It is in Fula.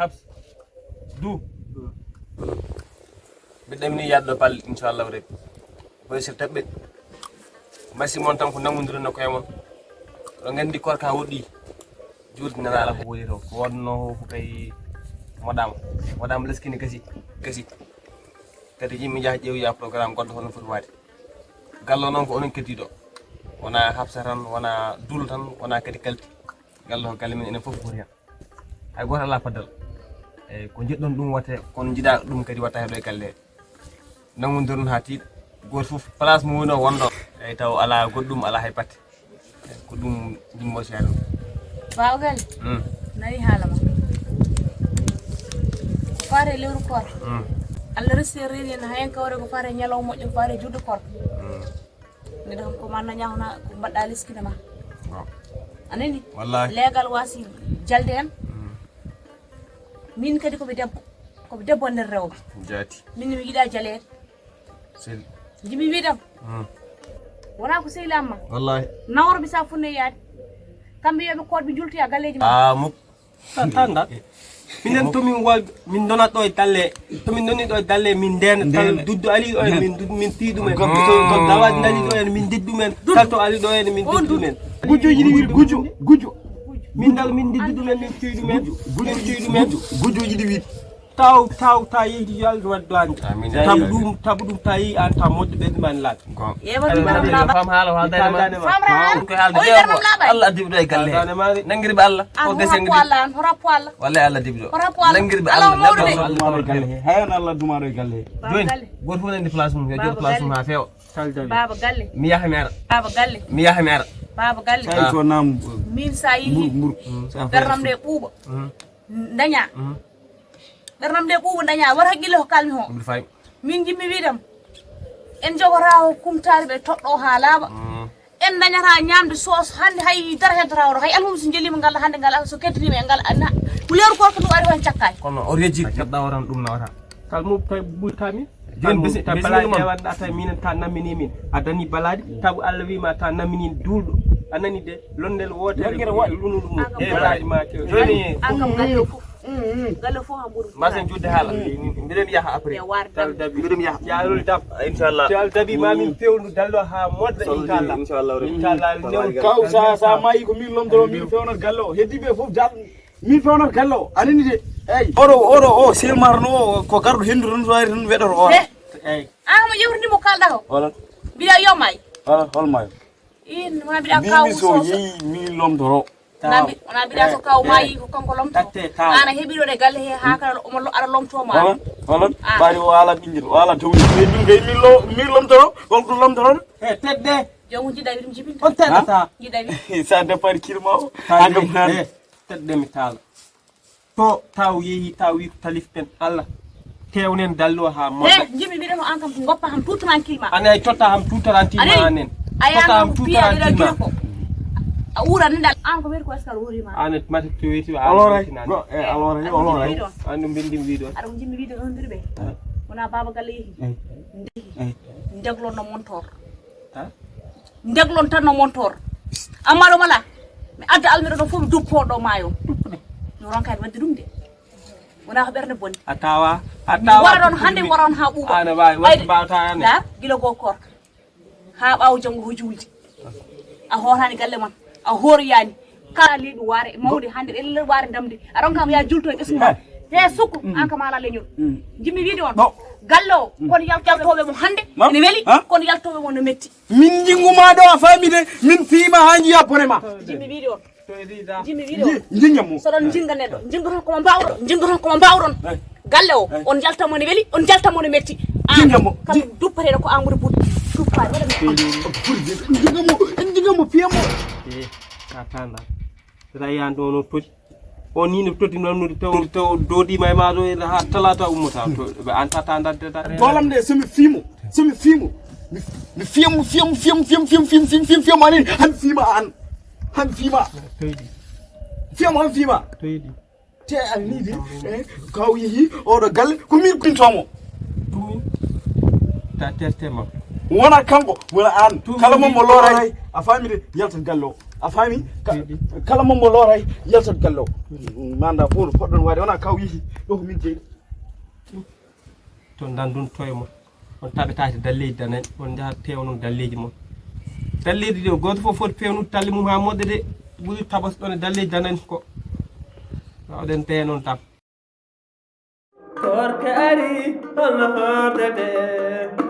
Habs du bidamni yaddo pal inshallah rek boy se tabbe masi mon tan ko namudiro no ko yamon do ngandi korka wodi jurdi na ala ko wodi to ko wonno ko kay madam leskini kasi kadi jimi jah jew ya programme goddo hono foti wadi gallo non ko onon kedido wana habsa tan wana dul tan wana kadi kalti gallo galle men ene fof buri ay gota la padal e ko jiddon dum wate kon jida dum kadi wata do e galle namudirun hati gor fof place mo wono wondo ay taw ala goddum ala hay pat ko dum dimmo seedo bawgal nari halama fare lewru kor Allah resere en hayen kawre ko fare nyalaw mo fare juddu kor ni dum ko man nyaawna ko badda liskina ma anani wallahi legal wasi jalde en min kadi ko be debbo nder rewbe jati min mi yida jale sel jimi widam wona ko seylamma wallahi nawro bi sa funne yaade kambe yobe ko be julti a galleji ma muk tanda minen to min donat do e dalle to min doni do e dalle min den tal duddu ali do min duddu min tiidu men ko dawad dali do en min diddu men tal to ali do en min diddu men gujoji di gujo min dal min diddu men min tiidu men gujoji di wit taw yi yaldo waddan tabdum tayi an ta modde be man lat yewati baram laba fam haalo haldane ma ko halde Allah dibdo e galle nangir be Allah ko dese ngir Allah rapo Allah wallahi Allah dibdo nangir be Allah Allah galle hayon Allah dumaro e galle joni gor fu nandi place mum yo jor place mum ha few baba galle mi yaha mera baba galle mi yaha mera baba galle ay to nam min sayi berram de buuba danya berram de buuba danya war hakkile ko kalmi ho min jimmi widam en jogorawo kumtaari be toddo halaba en dañata ñamde sos hande hay dara heddorawro hay almum so jelima ngal hande ngal so keddinima e ngal anna kuleru ko ko ari hon cakkay kono o reji kedda waran dum nawata kalmu tay bultami jon bisi ta balade wanda tay minen ta namini min adani balade tabu Allah wi ma ta namini duldo anani de londel wotere lunul mu e balade ma joni angam galle fo hamuru masen judde hala mbiren yaha après tal dabi mbiren yaha yaalul dab inshallah tal dabi ma min fewnu dallo ha modda inshallah kaw sa mayi ko min lomdoro min fewno gallo heddibe fof jall min fewno gallo anani de ey oro o selmarno ko gardo hendu non so ari non wedoro o ey mo yewrindi mo kalda ko wala biya yomay hol mayo in ma biya kaw so yi min lomdoro nabi ona biya so kaw mayi ko kanko lomto ana hebiro de galle he ha kala o ara lomto ma wala bari wala bingil wala tawni min lomdoro holko lomdoro e tedde jongu jida wirim jibin on tedda sa jida wi sa départ kirma o agam nan tedde mi tala to taw yehi tawi taliften Allah tewnen dallo ha modda jimi bidemo an kam goppa ham tout tranquille ma anay totta ham tout tranquille ma anen totta ham tout tranquille ma a ura ndal an ko wer ko eskal wori ma anet mate to weti alora anu bindim wido ara jimi wido on dirbe wona baba galle yehi ndeglon no montor ha ndeglon tan no montor amaro mala mi adda almiro do fof duppo do mayo no ronkay wadde dum de wona ko berne bonni atawa wara don hande waron ha buuba ana way wadde bawta ane da gilo go kor ha bawo jango hojuldi a horani galle man a horiyani kala lidu ware mawde hande el ware damde aron kam ya julto e esma he suku an kam ala leñol jimmi wiide on gallo kon yaltobe mo hande ne weli kon yaltobe mo no metti min jinguma do famide min fiima hanji yaponema jimmi wiide on jimmi wiide on jingamu so don jinga neddo jingoton ko mbawron galle o on jaltamo ne weli on jaltamo ne metti jingamu kam duppare ko amuri but duppare wala jingamu fiamo ka tanda rayan do no toj o ni no toti non to dodi may ma do ha talata ummata to be an tata ndadde bolam de semi fimo mi fiyam ani han fima fiyam te an nidi kaw yehi oɗo galle ko min pintomo tumin ta tertema wona kanko wona an kala mo loray a fami de yaltat galle o a fami kala mo loray yaltat galle o manda fo no poɗɗon wade wona kaw yehi ɗo ko min jeeyi to dandun toymo on taɓetati dalleji danen on jaha pewnon dalleji mon dalleji ɗi goto fof foti pewnude talle mum ha moɗɗe de ɓuri tabas ɗon e dalleji danen ko wawɗen peya noon tam korka ari holno hordete